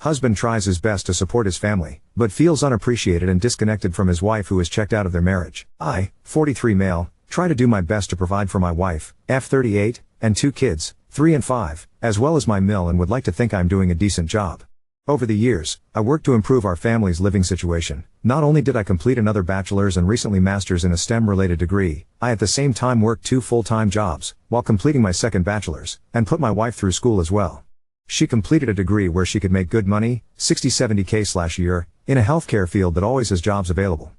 Husband tries his best to support his family, but feels unappreciated and disconnected from his wife who is checked out of their marriage. I, 43 male, try to do my best to provide for my wife, F38, and 2 kids, 3 and 5, as well as my mill, and would like to think I'm doing a decent job. Over the years, I worked to improve our family's living situation. Not only did I complete another bachelor's and recently master's in a STEM-related degree, I at the same time worked 2 full-time jobs, while completing my second bachelor's, and put my wife through school as well. She completed a degree where she could make good money, 60-70K/year, in a healthcare field that always has jobs available.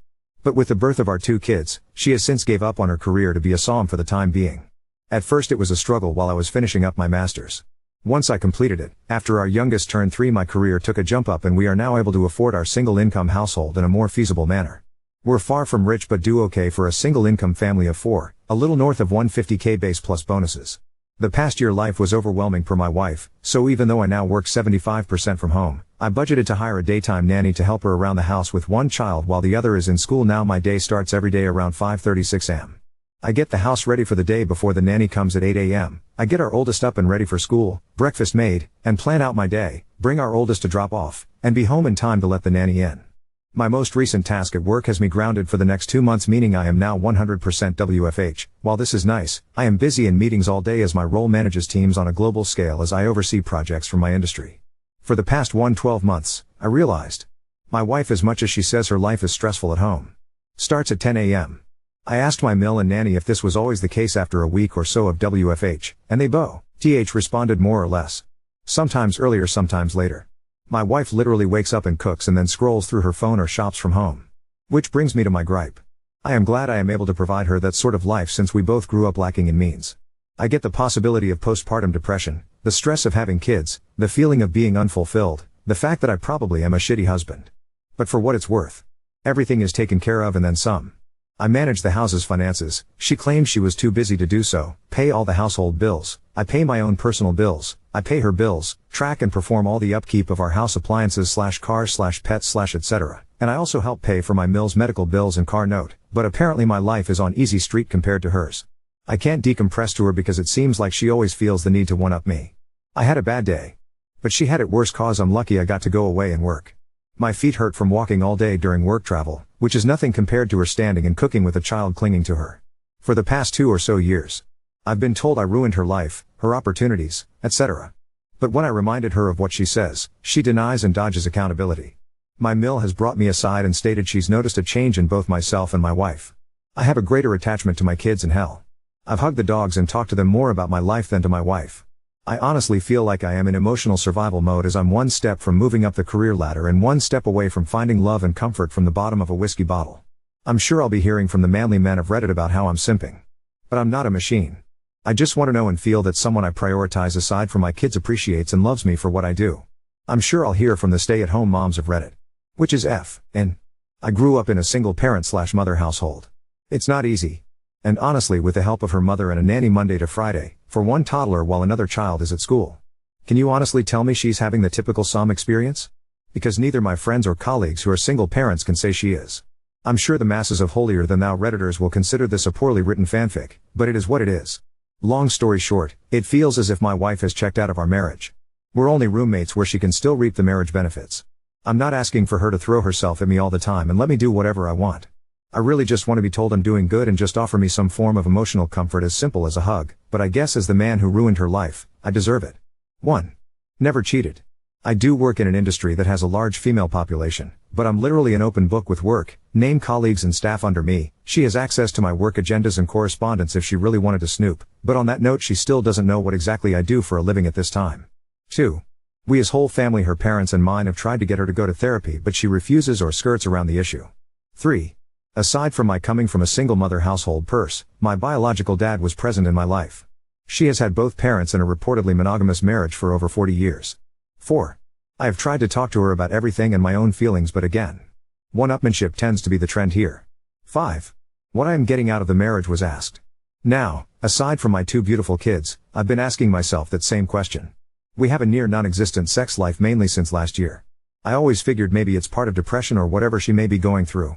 But with the birth of our 2 kids, she has since gave up on her career to be a SOM for the time being. At first it was a struggle while I was finishing up my master's. Once I completed it, after our youngest turned 3, my career took a jump up and we are now able to afford our single-income household in a more feasible manner. We're far from rich but do okay for a single-income family of 4, a little north of 150K base plus bonuses. The past year life was overwhelming for my wife, so even though I now work 75% from home, I budgeted to hire a daytime nanny to help her around the house with 1 child while the other is in school. Now my day starts every day around 5:36 am. I get the house ready for the day before the nanny comes at 8 am. I get our oldest up and ready for school, breakfast made, and plan out my day, bring our oldest to drop off, and be home in time to let the nanny in. My most recent task at work has me grounded for the next 2 months, meaning I am now 100% WFH. While this is nice, I am busy in meetings all day as my role manages teams on a global scale as I oversee projects from my industry. For the past 12 months, I realized my wife, as much as she says her life is stressful at home, starts at 10 am. I asked my mill and nanny if this was always the case after a week or so of WFH, and they both responded more or less. Sometimes earlier, sometimes later. My wife literally wakes up and cooks and then scrolls through her phone or shops from home. Which brings me to my gripe. I am glad I am able to provide her that sort of life since we both grew up lacking in means. I get the possibility of postpartum depression, the stress of having kids, the feeling of being unfulfilled, the fact that I probably am a shitty husband. But for what it's worth, everything is taken care of and then some. I manage the house's finances. She claims she was too busy to do so, pay all the household bills. I pay my own personal bills. I pay her bills, track and perform all the upkeep of our house appliances / cars / pets / etc. And I also help pay for my mill's medical bills and car note, but apparently my life is on easy street compared to hers. I can't decompress to her because it seems like she always feels the need to one-up me. I had a bad day. But she had it worse cause I'm lucky I got to go away and work. My feet hurt from walking all day during work travel, which is nothing compared to her standing and cooking with a child clinging to her. For the past 2 or so years, I've been told I ruined her life, her opportunities, etc. But when I reminded her of what she says, she denies and dodges accountability. My mill has brought me aside and stated she's noticed a change in both myself and my wife. I have a greater attachment to my kids and hell, I've hugged the dogs and talked to them more about my life than to my wife. I honestly feel like I am in emotional survival mode as I'm 1 step from moving up the career ladder and 1 step away from finding love and comfort from the bottom of a whiskey bottle. I'm sure I'll be hearing from the manly men of Reddit about how I'm simping. But I'm not a machine. I just want to know and feel that someone I prioritize aside from my kids appreciates and loves me for what I do. I'm sure I'll hear from the stay-at-home moms of Reddit. Which is F.N. I grew up in a single parent / mother household. It's not easy. And honestly, with the help of her mother and a nanny Monday to Friday, for 1 toddler while another child is at school. Can you honestly tell me she's having the typical SOM experience? Because neither my friends or colleagues who are single parents can say she is. I'm sure the masses of holier-than-thou Redditors will consider this a poorly written fanfic, but it is what it is. Long story short, it feels as if my wife has checked out of our marriage. We're only roommates where she can still reap the marriage benefits. I'm not asking for her to throw herself at me all the time and let me do whatever I want. I really just want to be told I'm doing good and just offer me some form of emotional comfort as simple as a hug, but I guess as the man who ruined her life, I deserve it. 1. Never cheated. I do work in an industry that has a large female population, but I'm literally an open book with work, name colleagues and staff under me. She has access to my work agendas and correspondence if she really wanted to snoop, but on that note she still doesn't know what exactly I do for a living at this time. 2. We as whole family, her parents and mine, have tried to get her to go to therapy but she refuses or skirts around the issue. 3. Aside from my coming from a single mother household my biological dad was present in my life. She has had both parents in a reportedly monogamous marriage for over 40 years. 4. I have tried to talk to her about everything and my own feelings, but again, one-upmanship tends to be the trend here. 5. What I am getting out of the marriage was asked. Now, aside from my 2 beautiful kids, I've been asking myself that same question. We have a near non-existent sex life mainly since last year. I always figured maybe it's part of depression or whatever she may be going through.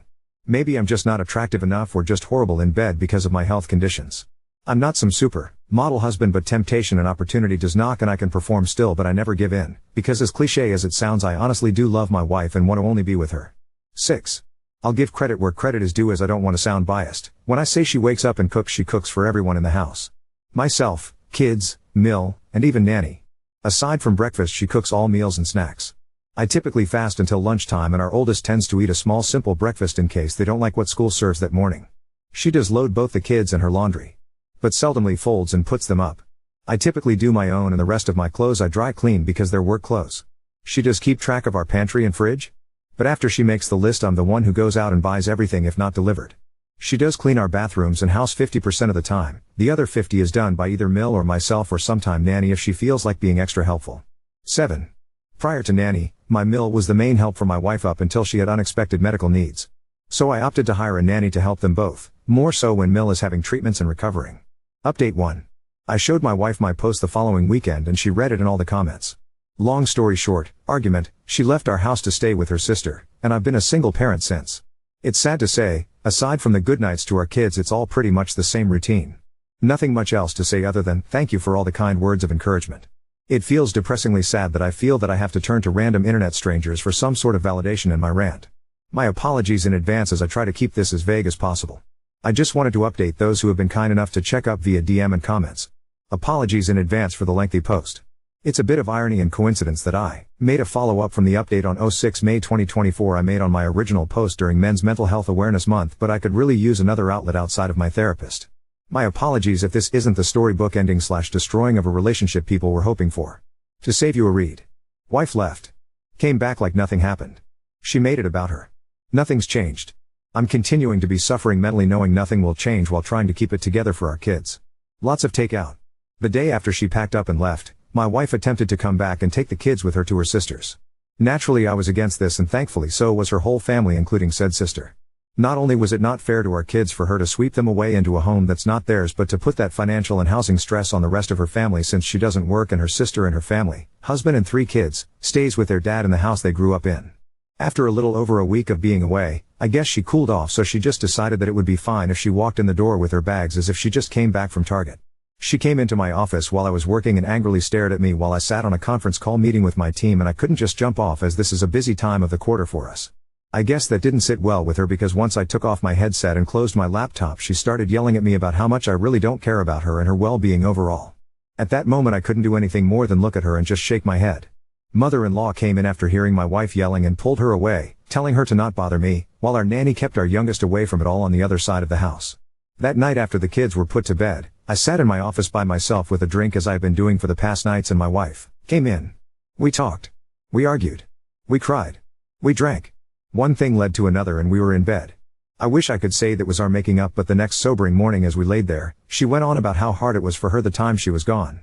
Maybe I'm just not attractive enough or just horrible in bed because of my health conditions. I'm not some super model husband, but temptation and opportunity does knock and I can perform still, but I never give in, because as cliche as it sounds, I honestly do love my wife and want to only be with her. 6. I'll give credit where credit is due, as I don't want to sound biased. When I say she wakes up and cooks, she cooks for everyone in the house. Myself, kids, Mill, and even Nanny. Aside from breakfast, she cooks all meals and snacks. I typically fast until lunchtime, and our oldest tends to eat a small simple breakfast in case they don't like what school serves that morning. She does load both the kids and her laundry, but seldomly folds and puts them up. I typically do my own, and the rest of my clothes I dry clean because they're work clothes. She does keep track of our pantry and fridge, but after she makes the list, I'm the one who goes out and buys everything if not delivered. She does clean our bathrooms and house 50% of the time. The other 50 is done by either Mill or myself, or sometime Nanny if she feels like being extra helpful. 7. Prior to Nanny, my Mill was the main help for my wife up until she had unexpected medical needs. So I opted to hire a nanny to help them both, more so when Mill is having treatments and recovering. Update 1. I showed my wife my post the following weekend and she read it and all the comments. Long story short, argument, she left our house to stay with her sister, and I've been a single parent since. It's sad to say, aside from the good nights to our kids, it's all pretty much the same routine. Nothing much else to say other than, thank you for all the kind words of encouragement. It feels depressingly sad that I feel that I have to turn to random internet strangers for some sort of validation in my rant. My apologies in advance as I try to keep this as vague as possible. I just wanted to update those who have been kind enough to check up via DM and comments. Apologies in advance for the lengthy post. It's a bit of irony and coincidence that I made a follow-up from the update on 06 May 2024 I made on my original post during Men's Mental Health Awareness Month, but I could really use another outlet outside of my therapist. My apologies if this isn't the storybook ending / destroying of a relationship people were hoping for. To save you a read. Wife left. Came back like nothing happened. She made it about her. Nothing's changed. I'm continuing to be suffering mentally, knowing nothing will change while trying to keep it together for our kids. Lots of takeout. The day after she packed up and left, my wife attempted to come back and take the kids with her to her sister's. Naturally I was against this, and thankfully so was her whole family, including said sister. Not only was it not fair to our kids for her to sweep them away into a home that's not theirs, but to put that financial and housing stress on the rest of her family, since she doesn't work and her sister and her family, husband and 3 kids, stays with their dad in the house they grew up in. After a little over a week of being away, I guess she cooled off, so she just decided that it would be fine if she walked in the door with her bags as if she just came back from Target. She came into my office while I was working and angrily stared at me while I sat on a conference call meeting with my team, and I couldn't just jump off as this is a busy time of the quarter for us. I guess that didn't sit well with her, because once I took off my headset and closed my laptop, she started yelling at me about how much I really don't care about her and her well-being overall. At that moment I couldn't do anything more than look at her and just shake my head. Mother-in-law came in after hearing my wife yelling and pulled her away, telling her to not bother me, while our nanny kept our youngest away from it all on the other side of the house. That night after the kids were put to bed, I sat in my office by myself with a drink, as I've been doing for the past nights, and my wife came in. We talked. We argued. We cried. We drank. One thing led to another and we were in bed. I wish I could say that was our making up, but the next sobering morning as we laid there, she went on about how hard it was for her the time she was gone.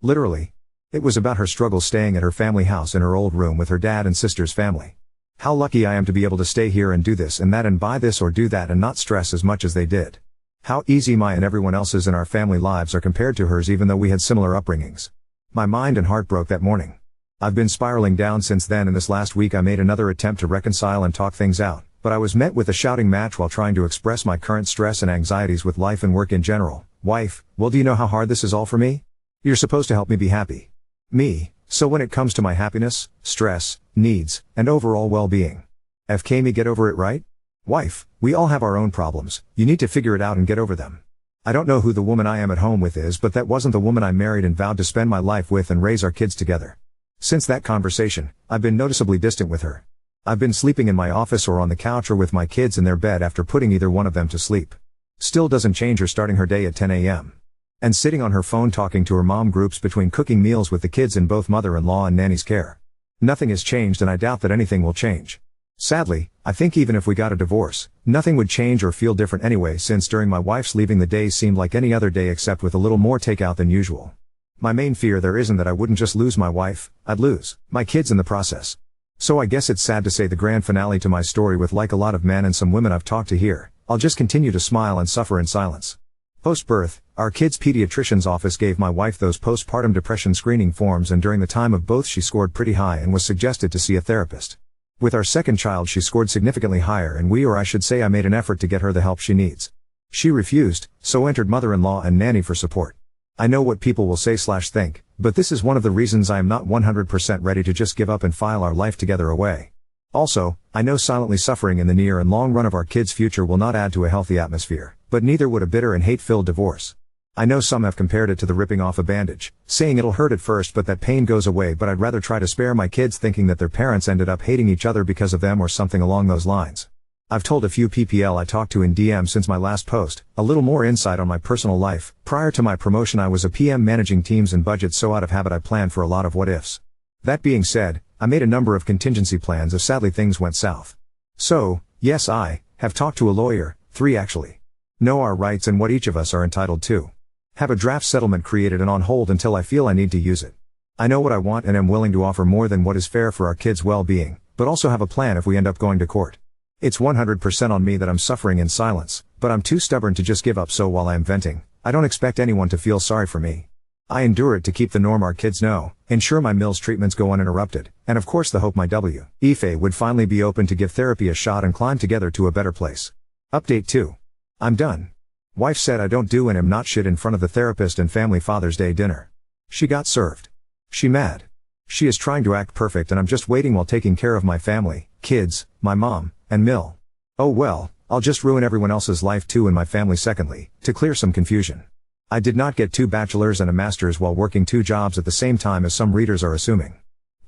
Literally. It was about her struggles staying at her family house in her old room with her dad and sister's family. How lucky I am to be able to stay here and do this and that and buy this or do that and not stress as much as they did. How easy my and everyone else's in our family lives are compared to hers, even though we had similar upbringings. My mind and heart broke that morning. I've been spiraling down since then, and this last week I made another attempt to reconcile and talk things out, but I was met with a shouting match while trying to express my current stress and anxieties with life and work in general. Wife, well, do you know how hard this is all for me? You're supposed to help me be happy. Me, so when it comes to my happiness, stress, needs, and overall well-being. FK me get over it, right? Wife, we all have our own problems, you need to figure it out and get over them. I don't know who the woman I am at home with is, but that wasn't the woman I married and vowed to spend my life with and raise our kids together. Since that conversation, I've been noticeably distant with her. I've been sleeping in my office or on the couch or with my kids in their bed after putting either one of them to sleep. Still doesn't change her starting her day at 10 a.m. and sitting on her phone talking to her mom groups between cooking meals with the kids in both mother-in-law and nanny's care. Nothing has changed, and I doubt that anything will change. Sadly, I think even if we got a divorce, nothing would change or feel different anyway, since during my wife's leaving the day seemed like any other day except with a little more takeout than usual. My main fear there isn't that I wouldn't just lose my wife, I'd lose my kids in the process. So I guess it's sad to say the grand finale to my story with, like a lot of men and some women I've talked to here, I'll just continue to smile and suffer in silence. Post-birth, our kids' pediatrician's office gave my wife those postpartum depression screening forms, and during the time of both she scored pretty high and was suggested to see a therapist. With our second child she scored significantly higher, and I should say I made an effort to get her the help she needs. She refused, so entered mother-in-law and nanny for support. I know what people will say/think, but this is one of the reasons I am not 100% ready to just give up and file our life together away. Also, I know silently suffering in the near and long run of our kids' future will not add to a healthy atmosphere, but neither would a bitter and hate-filled divorce. I know some have compared it to the ripping off a bandage, saying it'll hurt at first but that pain goes away, but I'd rather try to spare my kids thinking that their parents ended up hating each other because of them or something along those lines. I've told a few PPL I talked to in DM since my last post, a little more insight on my personal life. Prior to my promotion I was a PM managing teams and budgets, so out of habit I planned for a lot of what ifs. That being said, I made a number of contingency plans if sadly things went south. So, yes, I have talked to a lawyer, 3 actually. Know our rights and what each of us are entitled to. Have a draft settlement created and on hold until I feel I need to use it. I know what I want and am willing to offer more than what is fair for our kids' well-being, but also have a plan if we end up going to court. It's 100% on me that I'm suffering in silence, but I'm too stubborn to just give up, so while I am venting, I don't expect anyone to feel sorry for me. I endure it to keep the norm our kids know, ensure my Mills treatments go uninterrupted, and of course the hope my wth would finally be open to give therapy a shot and climb together to a better place. Update 2. I'm done. Wife said I don't do and am not shit in front of the therapist and family Father's Day dinner. She got served. She mad. She is trying to act perfect and I'm just waiting while taking care of my family, kids, my mom, and Mill. Oh well, I'll just ruin everyone else's life too and my family. Secondly, to clear some confusion. I did not get 2 bachelors and a master's while working 2 jobs at the same time as some readers are assuming.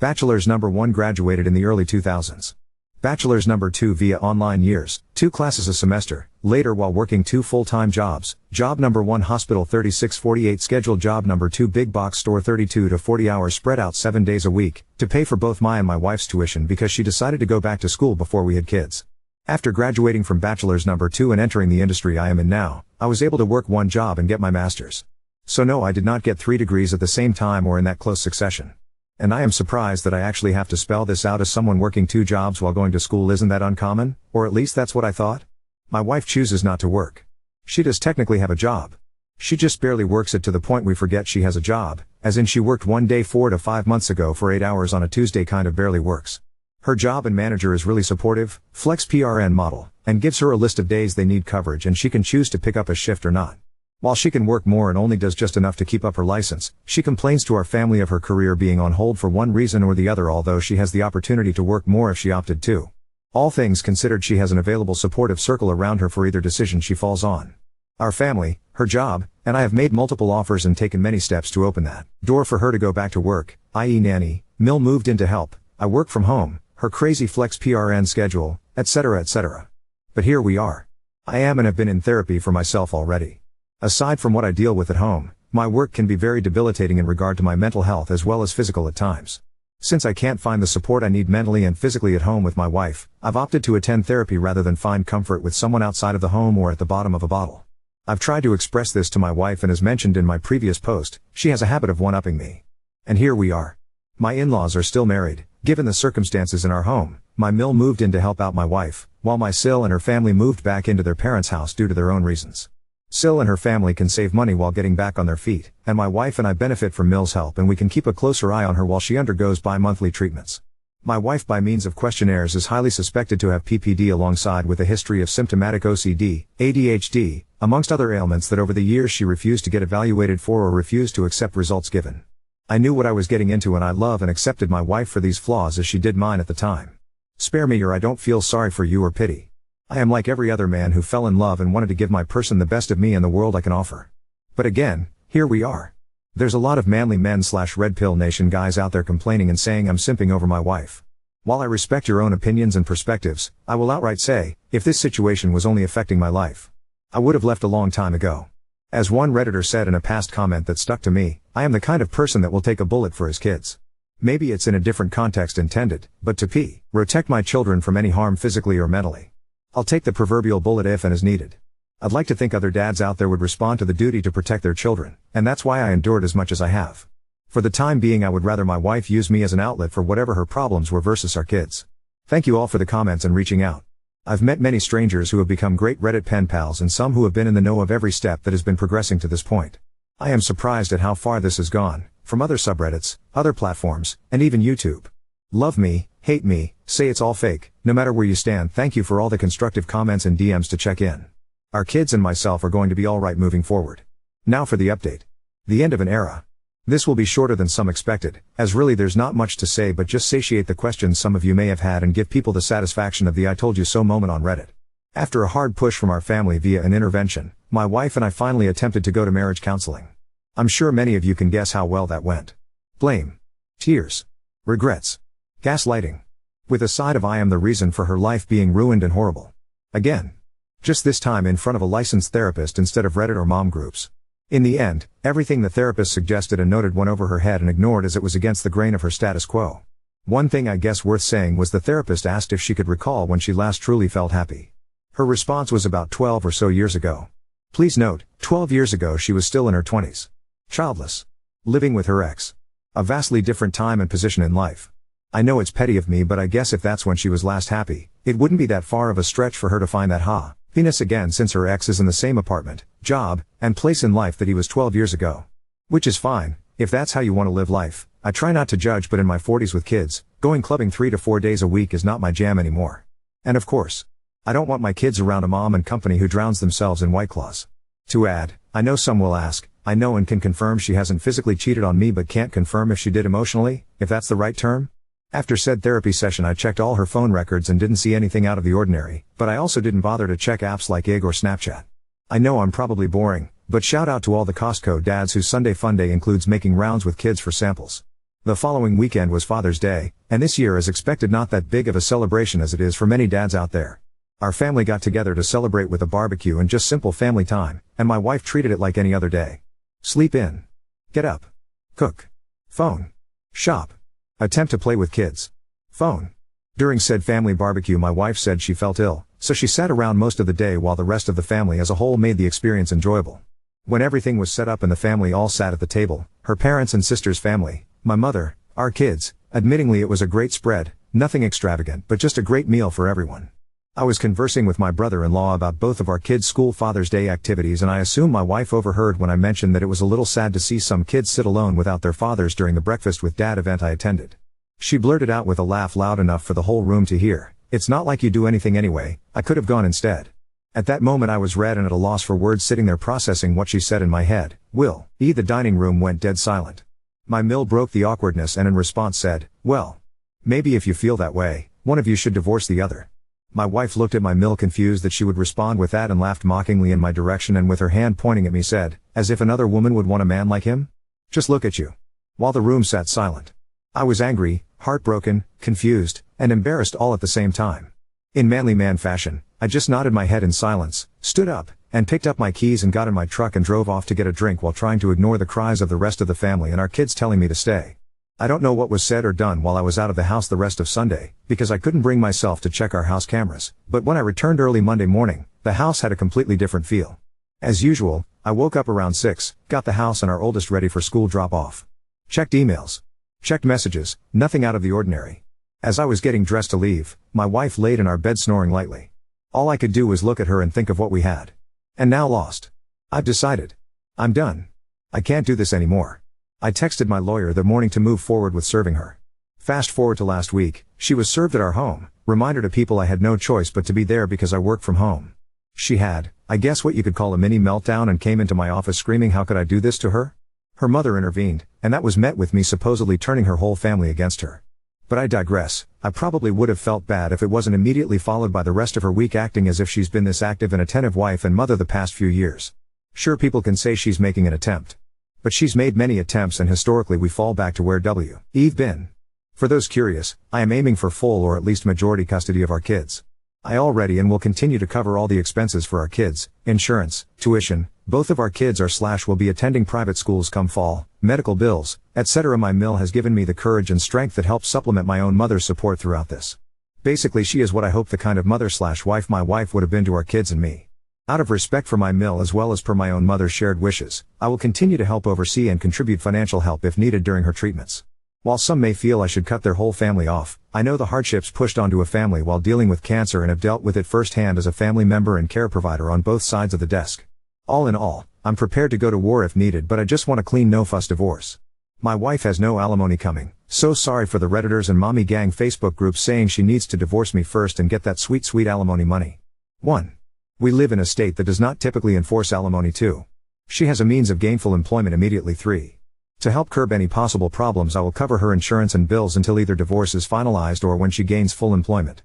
Bachelor's number 1 graduated in the early 2000s. Bachelor's number 2 via online years, 2 classes a semester, later while working 2 full-time jobs. Job number 1 hospital 36-48 scheduled, job number 2 big box store 32 to 40 hours spread out 7 days a week, to pay for both my and my wife's tuition because she decided to go back to school before we had kids. After graduating from bachelor's number 2 and entering the industry I am in now, I was able to work 1 job and get my master's. So no, I did not get 3 degrees at the same time or in that close succession. And I am surprised that I actually have to spell this out as someone working 2 jobs while going to school. Isn't that uncommon? Or at least that's what I thought. My wife chooses not to work. She does technically have a job. She just barely works it to the point we forget she has a job, as in she worked one day 4 to 5 months ago for 8 hours on a Tuesday. Kind of barely works. Her job and manager is really supportive, flex PRN model, and gives her a list of days they need coverage and she can choose to pick up a shift or not. While she can work more and only does just enough to keep up her license, she complains to our family of her career being on hold for one reason or the other, although she has the opportunity to work more if she opted to. All things considered, she has an available supportive circle around her for either decision she falls on. Our family, her job, and I have made multiple offers and taken many steps to open that door for her to go back to work, i.e. nanny, Mill moved in to help, I work from home, her crazy flex PRN schedule, etc. etc. But here we are. I am and have been in therapy for myself already. Aside from what I deal with at home, my work can be very debilitating in regard to my mental health as well as physical at times. Since I can't find the support I need mentally and physically at home with my wife, I've opted to attend therapy rather than find comfort with someone outside of the home or at the bottom of a bottle. I've tried to express this to my wife, and as mentioned in my previous post, she has a habit of one-upping me. And here we are. My in-laws are still married. Given the circumstances in our home, my Mill moved in to help out my wife, while my Sil and her family moved back into their parents' house due to their own reasons. Sil and her family can save money while getting back on their feet, and my wife and I benefit from Mill's help, and we can keep a closer eye on her while she undergoes bi-monthly treatments. My wife, by means of questionnaires, is highly suspected to have PPD alongside with a history of symptomatic OCD, ADHD, amongst other ailments that over the years she refused to get evaluated for or refused to accept results given. I knew what I was getting into, and I love and accepted my wife for these flaws as she did mine at the time. Spare me, or I don't feel sorry for you or pity. I am like every other man who fell in love and wanted to give my person the best of me and the world I can offer. But again, here we are. There's a lot of manly men/red pill nation guys out there complaining and saying I'm simping over my wife. While I respect your own opinions and perspectives, I will outright say, if this situation was only affecting my life, I would have left a long time ago. As one Redditor said in a past comment that stuck to me, I am the kind of person that will take a bullet for his kids. Maybe it's in a different context intended, but to protect my children from any harm physically or mentally. I'll take the proverbial bullet if and as needed. I'd like to think other dads out there would respond to the duty to protect their children, and that's why I endured as much as I have. For the time being, I would rather my wife use me as an outlet for whatever her problems were versus our kids. Thank you all for the comments and reaching out. I've met many strangers who have become great Reddit pen pals, and some who have been in the know of every step that has been progressing to this point. I am surprised at how far this has gone, from other subreddits, other platforms, and even YouTube. Love me, hate me, say it's all fake, no matter where you stand. Thank you for all the constructive comments and DMs to check in. Our kids and myself are going to be alright moving forward. Now for the update. The end of an era. This will be shorter than some expected, as really there's not much to say but just satiate the questions some of you may have had and give people the satisfaction of the I told you so moment on Reddit. After a hard push from our family via an intervention, my wife and I finally attempted to go to marriage counseling. I'm sure many of you can guess how well that went. Blame. Tears. Regrets. Gaslighting. With a side of I am the reason for her life being ruined and horrible. Again. Just this time in front of a licensed therapist instead of Reddit or mom groups. In the end, everything the therapist suggested and noted went over her head and ignored as it was against the grain of her status quo. One thing I guess worth saying was the therapist asked if she could recall when she last truly felt happy. Her response was about 12 or so years ago. Please note, 12 years ago she was still in her 20s. Childless. Living with her ex. A vastly different time and position in life. I know it's petty of me but I guess if that's when she was last happy, it wouldn't be that far of a stretch for her to find that happiness again since her ex is in the same apartment, job, and place in life that he was 12 years ago. Which is fine, if that's how you want to live life. I try not to judge but in my 40s with kids, going clubbing 3 to 4 days a week is not my jam anymore. And of course, I don't want my kids around a mom and company who drowns themselves in White Claws. To add, I know some will ask, I know and can confirm she hasn't physically cheated on me but can't confirm if she did emotionally, if that's the right term. After said therapy session I checked all her phone records and didn't see anything out of the ordinary, but I also didn't bother to check apps like IG or Snapchat. I know I'm probably boring, but shout out to all the Costco dads whose Sunday Funday includes making rounds with kids for samples. The following weekend was Father's Day, and this year is expected not that big of a celebration as it is for many dads out there. Our family got together to celebrate with a barbecue and just simple family time, and my wife treated it like any other day. Sleep in. Get up. Cook. Phone. Shop. Attempt to play with kids. Phone. During said family barbecue my wife said she felt ill, so she sat around most of the day while the rest of the family as a whole made the experience enjoyable. When everything was set up and the family all sat at the table, her parents and sister's family, my mother, our kids, admittingly it was a great spread, nothing extravagant but just a great meal for everyone. I was conversing with my brother-in-law about both of our kids' school Father's Day activities and I assume my wife overheard when I mentioned that it was a little sad to see some kids sit alone without their fathers during the breakfast with dad event I attended. She blurted out with a laugh loud enough for the whole room to hear, "It's not like you do anything anyway, I could have gone instead." At that moment I was red and at a loss for words sitting there processing what she said in my head. The dining room went dead silent. My mill broke the awkwardness and in response said, "Well, maybe if you feel that way, one of you should divorce the other." My wife looked at my mill confused that she would respond with that and laughed mockingly in my direction and with her hand pointing at me said, "As if another woman would want a man like him? Just look at you." While the room sat silent. I was angry, heartbroken, confused, and embarrassed all at the same time. In manly man fashion, I just nodded my head in silence, stood up, and picked up my keys and got in my truck and drove off to get a drink while trying to ignore the cries of the rest of the family and our kids telling me to stay. I don't know what was said or done while I was out of the house the rest of Sunday, because I couldn't bring myself to check our house cameras, but when I returned early Monday morning, the house had a completely different feel. As usual, I woke up around 6, got the house and our oldest ready for school drop-off. Checked emails. Checked messages, nothing out of the ordinary. As I was getting dressed to leave, my wife laid in our bed snoring lightly. All I could do was look at her and think of what we had. And now lost. I've decided. I'm done. I can't do this anymore. I texted my lawyer that morning to move forward with serving her. Fast forward to last week, she was served at our home, reminder to people I had no choice but to be there because I work from home. She had, I guess what you could call a mini meltdown and came into my office screaming how could I do this to her? Her mother intervened, and that was met with me supposedly turning her whole family against her. But I digress, I probably would have felt bad if it wasn't immediately followed by the rest of her week acting as if she's been this active and attentive wife and mother the past few years. Sure, people can say she's making an attempt. But she's made many attempts and historically we fall back to where we've been. For those curious, I am aiming for full or at least majority custody of our kids. I already and will continue to cover all the expenses for our kids, insurance, tuition, both of our kids will be attending private schools come fall, medical bills, etc. My mill has given me the courage and strength that helps supplement my own mother's support throughout this. Basically she is what I hope the kind of mother/wife my wife would have been to our kids and me. Out of respect for my mill as well as per my own mother's shared wishes, I will continue to help oversee and contribute financial help if needed during her treatments. While some may feel I should cut their whole family off, I know the hardships pushed onto a family while dealing with cancer and have dealt with it firsthand as a family member and care provider on both sides of the desk. All in all, I'm prepared to go to war if needed but I just want a clean no-fuss divorce. My wife has no alimony coming, so sorry for the Redditors and mommy gang Facebook groups saying she needs to divorce me first and get that sweet alimony money. 1. We live in a state that does not typically enforce alimony. 2. She has a means of gainful employment immediately. 3. To help curb any possible problems, I will cover her insurance and bills until either divorce is finalized or when she gains full employment.